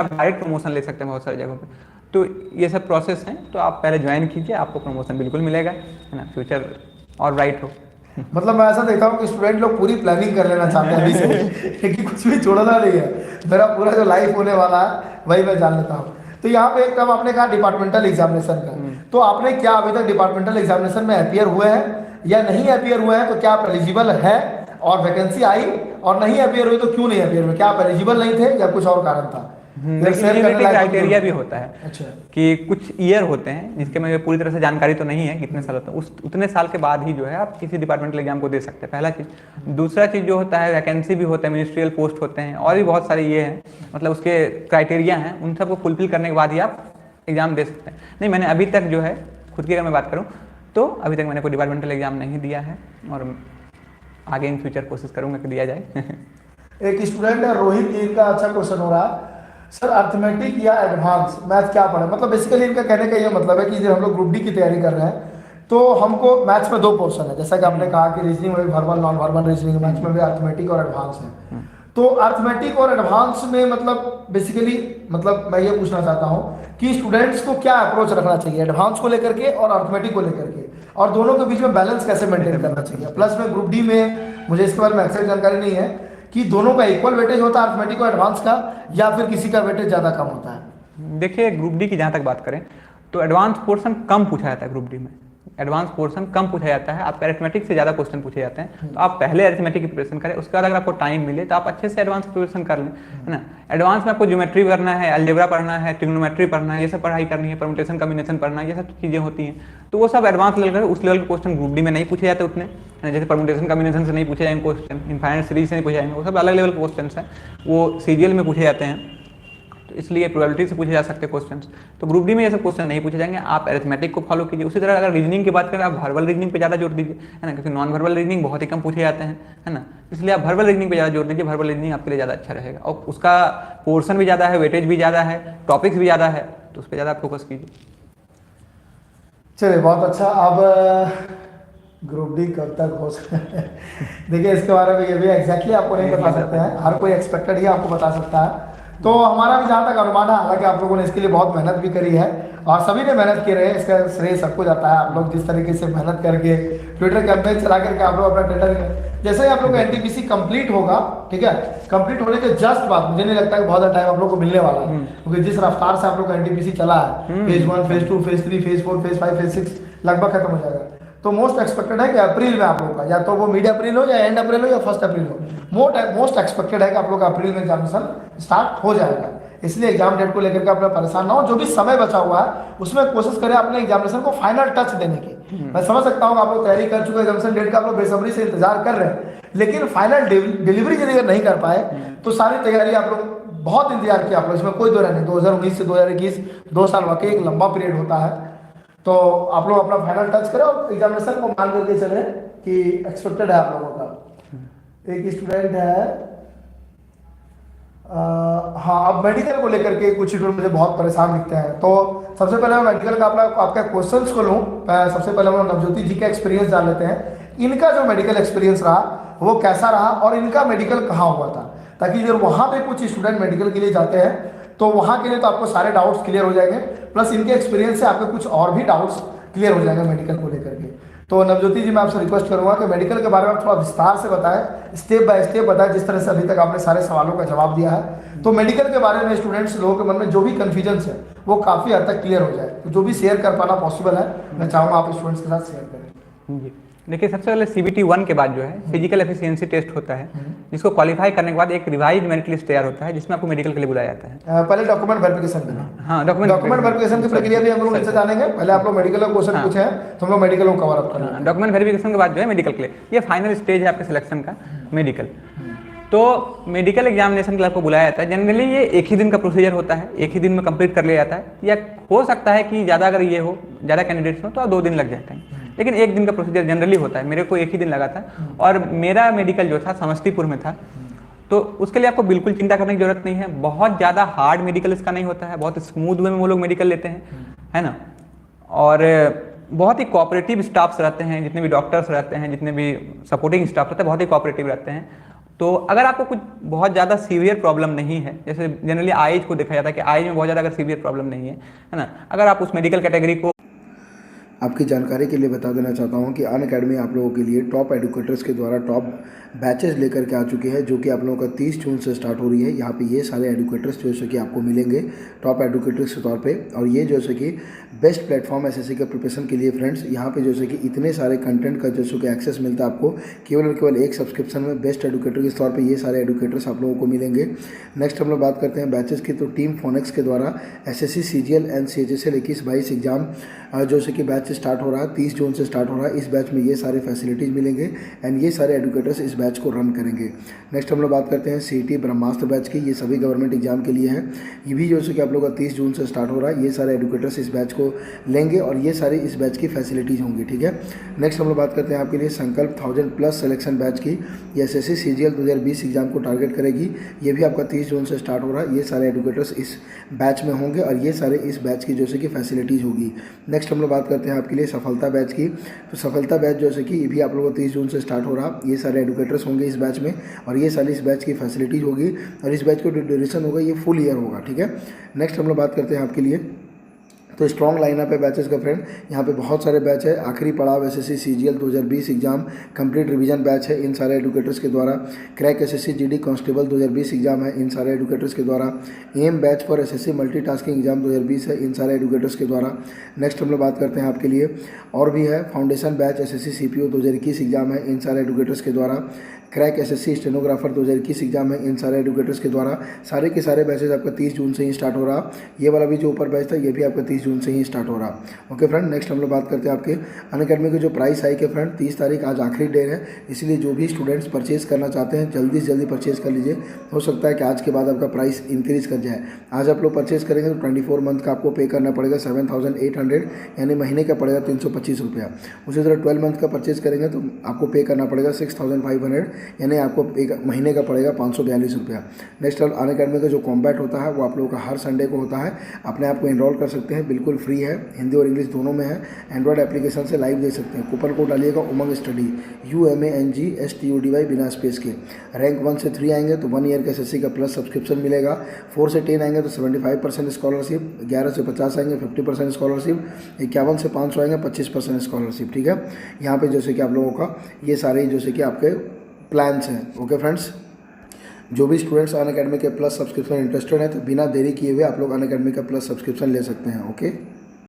आप direct promotion ले सकते हैं बहुत सारी जगहों पे। तो ये सब प्रोसेस हैं, तो आप पहले ज्वाइन कीजिए, आपको प्रमोशन बिल्कुल मिलेगा, है ना, फ्यूचर और ब्राइट हो। मतलब मैं ऐसा देखता हूँ कि स्टूडेंट लोग पूरी प्लानिंग कर लेना चाहते हैं अभी से लेकिन कुछ भी छोड़ना नहीं है। मेरा पूरा जो लाइफ होने वाला है वही मैं जान लेता हूँ। तो यहाँ पे एक तब आपने कहा डिपार्टमेंटल एग्जामिनेशन का, तो आपने क्या अभी तक डिपार्टमेंटल एग्जामिनेशन में अपियर हुए हैं या नहीं अपियर हुए हैं, तो क्या आप एलिजिबल है और वैकेंसी आई, और नहीं अपियर हुए तो क्यों नहीं अपियर हुए, क्या आप एलिजिबल नहीं थे या कुछ और कारण था? देखिए शेयर करने एलिजिबिलिटी लायक हो क्राइटेरिया भी तो। होता है अच्छा। कि कुछ ईयर होते हैं जिसके मुझे पूरी तरह से जानकारी तो नहीं है कितने साल होते हैं, उस उतने साल के बाद ही जो है आप किसी डिपार्टमेंटल एग्जाम को दे सकते हैं, पहला चीज़। दूसरा चीज़ जो होता है वैकेंसी भी होता है, मिनिस्ट्रियल पोस्ट होते हैं, और भी बहुत सारे ये हैं, मतलब उसके क्राइटेरिया हैं, उन सबको फुलफिल करने के बाद ही आप एग्जाम दे सकते हैं। नहीं, मैंने अभी तक जो है खुद की अगर मैं बात करूँ तो अभी तक मैंने कोई डिपार्टमेंटल एग्जाम नहीं दिया है, और आगे इन फ्यूचर कोशिश करूँगा कि दिया जाए। एक स्टूडेंट है रोहित, इनका अच्छा क्वेश्चन हो रहा है, सर अर्थमेटिक या एडवांस मैथ क्या पढ़े? मतलब बेसिकली इनका कहने का ये मतलब है कि जब हम लोग ग्रुप डी की तैयारी कर रहे हैं तो हमको मैथ्स में दो पोर्शन है, जैसा कि आपने कहा कि रीजनिंग में भी verbal non verbal reasoning, maths में भी अर्थमेटिक और एडवांस है। तो अर्थमेटिक और एडवांस में मतलब बेसिकली मतलब मैं ये पूछना चाहता हूँ कि स्टूडेंट्स को क्या अप्रोच रखना चाहिए एडवांस को लेकर के और अर्थमेटिक को लेकर के, और दोनों के बीच में बैलेंस कैसे मेंटेन करना चाहिए? प्लस में ग्रुप डी में मुझे इसके बारे में एक्सेक्ट जानकारी नहीं है कि दोनों का इक्वल वेटेज होता है अर्थमेटिक और एडवांस का, या फिर किसी का वेटेज ज़्यादा कम होता है? देखिए ग्रुप डी की जहाँ तक बात करें तो एडवांस पोर्शन कम पूछा जाता है ग्रुप डी में, एडवांस पोर्शन कम पूछा जाता है, आपका अरिथमेटिक से ज़्यादा क्वेश्चन पूछे जाते हैं, तो आप पहले अरिथमेटिक की प्रिपरेशन करें, उसके बाद अगर आपको टाइम मिले तो आप अच्छे से एडवांस प्रिपरेशन कर लें, है ना। एडवांस में आपको ज्योमेट्री करना है, अलजेब्रा पढ़ना है, ट्रिग्नोमेट्री पढ़ना है, ये सब पढ़ाई करनी है, परम्यूटेशन कम्बिनेशन पढ़ना है, ये सब चीज़ें होती हैं, तो वो सब एडवांस लेवल का, उस लेवल के क्वेश्चन ग्रुप डी में नहीं पूछे जाते उतने, है ना। जैसे परम्यूटेशन कम्बिनेशन से नहीं पूछे जाएंगे क्वेश्चन, इनफाइनाइट सीरीज से नहीं पूछे जाएंगे, वो सब अलग लेवल के क्वेश्चन हैं, वो सीजीएल में पूछे जाते हैं, तो इसलिए प्रोबेबिलिटी से पूछे जा सकते हैं क्वेश्चंस। तो ग्रुप डी में ये सब क्वेश्चन नहीं पूछे जाएंगे, आप अरिथमेटिक को फॉलो कीजिए। उसी तरह अगर रीजनिंग की बात करें, आप वर्बल रीजनिंग पे ज़्यादा जोर दीजिए, है ना, क्योंकि नॉन वर्बल रीजनिंग बहुत ही कम पूछे जाते हैं, है ना, इसलिए आप वर्बल रीजनिंग पे ज़्यादा जोर दीजिए, वर्बल रीजनिंग आपके लिए ज़्यादा अच्छा रहेगा, और उसका पोर्शन भी ज़्यादा है, वेटेज भी ज़्यादा है, टॉपिक्स भी ज़्यादा है, तो उस पर ज़्यादा फोकस कीजिए। चलिए बहुत अच्छा। अब ग्रुप डी कब तक हो सकता है देखिए इसके बारे में ये भी एग्जैक्टली आपको नहीं बता सकते हैं, हर कोई एक्सपेक्टेड ही आपको बता सकता है। तो हमारा भी जहाँ तक अनुमान है, हालांकि आप लोगों ने इसके लिए बहुत मेहनत भी करी है और सभी ने मेहनत की रहे हैं, इसका श्रेय सबको जाता है। आप लोग जिस तरीके से मेहनत करके ट्विटर कैंपेन चला करके आप लोग अपना टेंडर, जैसे ही आप लोग का एनटीपीसी कंप्लीट होगा, ठीक है, कंप्लीट होने के जस्ट बाद मुझे नहीं लगता है बहुत टाइम आप लोग को मिलने वाला है, क्योंकि जिस रफ्तार से आप लोग का एनटीपीसी चला है, phase 1 phase 2 phase 3 phase 4 phase 5 phase 6 लगभग खत्म हो जाएगा। तो मोस्ट एक्सपेक्टेड है कि अप्रैल में आप लोग का, या तो वो मिड अप्रैल हो या एंड अप्रैल हो या फर्स्ट अप्रैल हो, मोस्ट एक्सपेक्टेड है कि आप लोग का अप्रैल में एग्जामिनेशन स्टार्ट हो जाएगा। इसलिए एग्जाम डेट को लेकर के अपना परेशान ना हो, जो भी समय बचा हुआ है उसमें कोशिश करें अपने एग्जामिनेशन को फाइनल टच देने की। मैं समझ सकता हूँ आप लोग तैयारी कर चुके हैं, एग्जामिनेशन डेट का आप लोग बेसब्री से इंतजार कर रहे हैं, लेकिन फाइनल डिलीवरी यदि अगर नहीं कर पाए तो सारी तैयारी आप लोग बहुत इंतजार किया आप लोग, इसमें कोई दो राय नहीं। 2019 से 2021 2 साल वाकई एक लंबा पीरियड होता है, तो आप लोग अपना फाइनल टच करें और एग्जामिनेशन को मान करके चले कि एक्सपेक्टेड है आप लोगों का। एक स्टूडेंट है हाँ, अब मेडिकल को लेकर के कुछ स्टूडेंट मुझे बहुत परेशान दिखते हैं, तो सबसे पहले मैं मेडिकल का आपका क्वेश्चंस को लूँ। सबसे पहले हम लोग नवज्योति जी का एक्सपीरियंस जान लेते हैं, इनका जो मेडिकल एक्सपीरियंस रहा वो कैसा रहा और इनका मेडिकल कहाँ हुआ था, ताकि जब वहाँ पे कुछ स्टूडेंट मेडिकल के लिए जाते हैं तो वहाँ के लिए तो आपको सारे डाउट्स क्लियर हो जाएंगे, प्लस इनके एक्सपीरियंस से आपके कुछ और भी डाउट्स क्लियर हो जाएंगे मेडिकल को लेकर के। तो नवज्योति जी मैं आपसे रिक्वेस्ट करूंगा कि मेडिकल के बारे में थोड़ा विस्तार से बताएं, स्टेप बाय स्टेप बताएं, जिस तरह से अभी तक आपने सारे सवालों का जवाब दिया है। तो मेडिकल के बारे में स्टूडेंट्स लोगों के मन में जो भी कन्फ्यूजन है वो काफ़ी हद तक क्लियर हो जाए, तो जो भी शेयर कर पाना पॉसिबल है मैं चाहूँगा आप स्टूडेंट्स के साथ शेयर करें। जी देखिए, सबसे पहले CBT 1 के बाद जो है फिजिकल एफिशिएंसी टेस्ट होता है, जिसको क्वालिफाई करने के बाद एक रिवाइज मेरिट लिस्ट तैयार होता है, जिसमें आपको मेडिकल के लिए बुलाया जाता है। पहले डॉक्यूमेंट वेरिफिकेशन देना। हाँ, डॉक्यूमेंट वेरिफिकेशन की प्रक्रिया भी हम लोग नीचे जानेंगे। पहले आप लोग मेडिकल का क्वेश्चन पूछे हैं तो हम लोग मेडिकल को कवर अप करेंगे। डॉक्यूमेंट वेरिफिकेशन के बाद जो है मेडिकल के लिए, ये फाइनल स्टेज है आपके सिलेक्शन का, मेडिकल। तो मेडिकल एग्जामिनेशन के लिए आपको बुलाया जाता है। जनरली ये एक ही दिन का प्रोसीजर होता है, एक ही दिन में कंप्लीट कर लिया जाता है, या हो सकता है कि ज़्यादा अगर ये हो, ज़्यादा कैंडिडेट्स हो तो 2 दिन लग जाते हैं, लेकिन एक दिन का प्रोसीजर जनरली होता है। मेरे को एक ही दिन लगा था, और मेरा मेडिकल जो था समस्तीपुर में था, तो उसके लिए आपको बिल्कुल चिंता करने की जरूरत नहीं है। बहुत ज़्यादा हार्ड मेडिकल इसका नहीं होता है, बहुत स्मूथ वे में वो लोग मेडिकल लेते हैं, है ना। और बहुत ही कोऑपरेटिव स्टाफ्स रहते हैं, जितने भी डॉक्टर्स रहते हैं, जितने भी सपोर्टिंग स्टाफ रहते हैं, बहुत ही कोऑपरेटिव रहते हैं। तो अगर आपको कुछ बहुत ज़्यादा सीवियर प्रॉब्लम नहीं है, जैसे जनरली आईज को देखा जाता है कि आईज में बहुत ज़्यादा अगर सीवियर प्रॉब्लम नहीं है ना, अगर आप उस मेडिकल कैटेगरी को आपकी जानकारी के लिए बता देना चाहता हूं कि अनअकैडमी आप लोगों के लिए टॉप एडुकेटर्स के द्वारा टॉप बैचेस लेकर के आ चुके हैं, जो कि आप लोगों का 30 जून से स्टार्ट हो रही है। यहाँ पे ये सारे एडुकेटर्स जैसे कि आपको मिलेंगे टॉप एडुकेटर्स के तौर पे, और ये जैसे कि बेस्ट प्लेटफॉर्म एसएससी के प्रिपरेशन के लिए फ्रेंड्स। यहाँ पे जैसे कि इतने सारे कंटेंट का जैसे कि एक्सेस मिलता है आपको केवल और केवल एक सब्सक्रिप्शन में। बेस्ट एडुकेटर के तौर पर ये सारे एडुकेटर्स आप लोगों को मिलेंगे। नेक्स्ट हम लोग बात करते हैं बैचेस की, तो टीम फोनेक्स के द्वारा SSC CGL and CHSL 21-22 exam जैसे कि बैच स्टार्ट हो रहा है, 30 जून से स्टार्ट हो रहा है। इस बैच में ये सारे फैसिलिटीज़ मिलेंगे एंड ये सारे एडुकेटर्स इस बैच को रन करेंगे। नेक्स्ट हम लोग बात करते हैं CET ब्रह्मास्त्र बैच की। ये सभी गवर्नमेंट एग्जाम के लिए है। ये भी जैसे कि आप लोग का 30 जून से स्टार्ट हो रहा है। ये सारे एडुकेटर्स इस बैच को लेंगे और ये सारे इस बैच की फैसिलिटीज़ होंगी, ठीक है। नेक्स्ट हम लोग बात करते हैं आपके लिए संकल्प 1000+ सिलेक्शन बैच की। ये एसएससी CGL 2020 एग्जाम को टारगेट करेगी। ये भी आपका 30 जून से स्टार्ट हो रहा है। ये सारे एडुकेटर्स इस बैच में होंगे और ये सारे इस बैच की जैसे कि फैसिलिटीज़ होगी। नेक्स्ट हम लोग बात करते हैं आपके लिए सफलता बैच की। तो सफलता बैच जैसे कि ये भी आप लोगों को 30 जून से स्टार्ट हो रहा। ये सारे एडुकेटर्स होंगे इस बैच में और ये सारी इस बैच की फैसिलिटीज़ होगी और इस बैच का ड्यूरेशन होगा ये फुल ईयर होगा, ठीक है। नेक्स्ट हम लोग बात करते हैं आपके लिए, तो स्ट्रॉन्ग लाइनअप है बैचेस का फ्रेंड। यहाँ पे बहुत सारे बैच है। आखिरी पड़ाव SSC CGL 2020 exam complete revision batch है इन सारे एडुकेटर्स के द्वारा। Crack SSC GD constable 2020 exam है इन सारे एडुकेटर्स के द्वारा। Aim batch for SSC multitasking exam 2020 है इन सारे एडुकेटर्स के द्वारा। नेक्स्ट हम लोग बात करते हैं आपके लिए और भी है foundation batch SSC CPO 2021 exam है इन सारे एडुकेटर्स के द्वारा। क्रैक एसएससी स्टेनोग्राफर 2021 एग्जाम है इन सारे एडुकेटर्स के द्वारा। सारे के सारे बैचेज आपका 30 जून से ही स्टार्ट हो रहा। ये वाला भी जो ऊपर बैच था ये भी आपका 30 जून से ही स्टार्ट हो रहा। ओके फ्रेंड, नेक्स्ट हम लोग बात करते हैं आपके अनअकैडमी के जो प्राइस हाइक है फ्रेंड। 30 तारीख आज आखिरी डे है, इसलिए जो भी स्टूडेंट्स परचेज करना चाहते हैं जल्दी से जल्दी परचेज कर लीजिए। हो सकता है कि आज के बाद आपका प्राइस इंक्रीज कर जाए। आज आप लोग परचेज करेंगे तो 24 मंथ का आपको पे करना पड़ेगा 7800, यानी महीने का पड़ेगा 325 रुपया। उसी तरह 12 मंथ का परचेज करेंगे तो आपको पे करना पड़ेगा 6500, यानी आपको एक महीने का पड़ेगा 542 रुपया। नेक्स्ट अनअकैडमी का जो कॉम्बैट होता है वो आप लोगों का हर संडे को होता है। अपने आप को एनरोल कर सकते हैं, बिल्कुल फ्री है, हिंदी और इंग्लिश दोनों में है। एंड्रॉयड एप्लीकेशन से लाइव देख सकते हैं। कूपन कोड डालिएगा उमंग स्टडी UMANGSTUDY बिना स्पेस के। रैंक 1 से 3 आएंगे तो 1 ईयर का एसएससी का प्लस सब्सक्रिप्शन मिलेगा। 4 से 10 आएंगे तो 75% स्कॉलरशिप। 11 से 50 आएंगे 50% स्कॉलरशिप। 51 से 500 आएंगे 25% स्कॉलरशिप, ठीक है। यहाँ पे जैसे कि आप लोगों का ये सारे जैसे कि आपके प्लान्स हैं। ओके फ्रेंड्स, जो भी स्टूडेंट्स अनअकैडमी के प्लस सब्सक्रिप्शन इंटरेस्टेड है तो बिना देरी किए हुए आप लोग अनअकैडमी का प्लस सब्सक्रिप्शन ले सकते हैं। ओके।